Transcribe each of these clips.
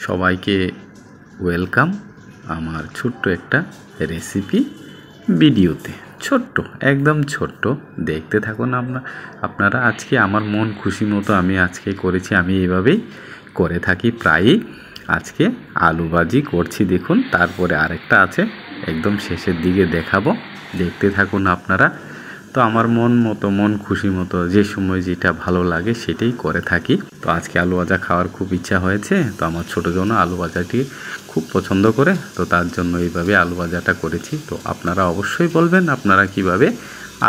সবাইকে ওয়েলকাম আমার ছোট্ট একটা রেসিপি ভিডিওতে। ছোট্ট, একদম ছোট্ট, দেখতে থাকুন আপনারা। আজকে আমার মন খুশি মতো আমি আজকে করেছি। আমি এভাবেই করে থাকি প্রায়ই। আজকে আলু ভাজি করছি, দেখুন। তারপরে আরেকটা আছে, একদম শেষের দিকে দেখাবো, দেখতে থাকুন আপনারা। তো আমার মন খুশি মতো যে সময় যেটা ভালো লাগে সেটাই করে থাকি। তো আজকে আলু ভাজা খাওয়ার খুব ইচ্ছা হয়েছে, তো আমার ছোটো জন্য আলু ভাজাটি খুব পছন্দ করে, তো তার জন্য এইভাবে আলু ভাজাটা করেছি। তো আপনারা অবশ্যই বলবেন আপনারা কিভাবে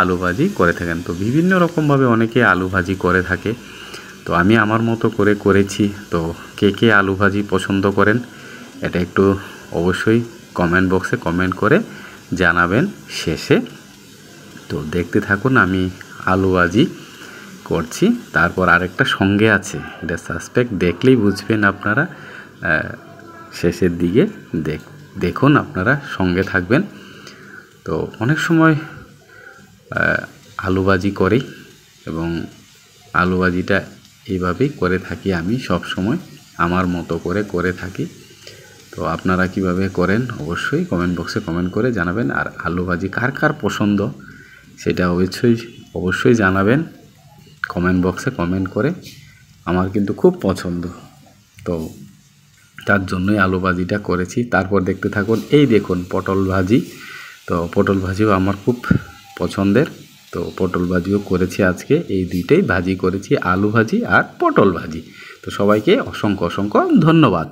আলু ভাজি করে থাকেন। তো বিভিন্ন রকমভাবে অনেকে আলু ভাজি করে থাকে, তো আমি আমার মতো করে করেছি। তো কে কে আলু ভাজি পছন্দ করেন এটা একটু অবশ্যই কমেন্ট বক্সে কমেন্ট করে জানাবেন শেষে। তো দেখতে থাকুন, আমি আলু ভাজি করছি। তারপর আরেকটা সঙ্গে আছে, এটা সাসপেক্ট, দেখলেই বুঝবেন আপনারা। শেষের দিকে দেখুন, আপনারা সঙ্গে থাকবেন। তো অনেক সময় আলু ভাজি করি এবং আলু ভাজিটা এইভাবেই করে থাকি আমি সব সময় আমার মতো করে থাকি। তো আপনারা কিভাবে করেন অবশ্যই কমেন্ট বক্সে কমেন্ট করে জানাবেন। আর আলু ভাজি কার কার পছন্দ সেটা অবশ্যই জানাবেন কমেন্ট বক্সে কমেন্ট করে। আমার কিন্তু খুব পছন্দ, তো তার জন্যই আলু ভাজিটা করেছি। তারপর দেখতে থাকুন, এই দেখুন পটল ভাজি। তো পটল ভাজিও আমার খুব পছন্দের, তো পটল ভাজিও করেছি আজকে। এই দুইটাই ভাজি করেছি, আলু ভাজি আর পটল ভাজি। তো সবাইকে অসংখ্য ধন্যবাদ।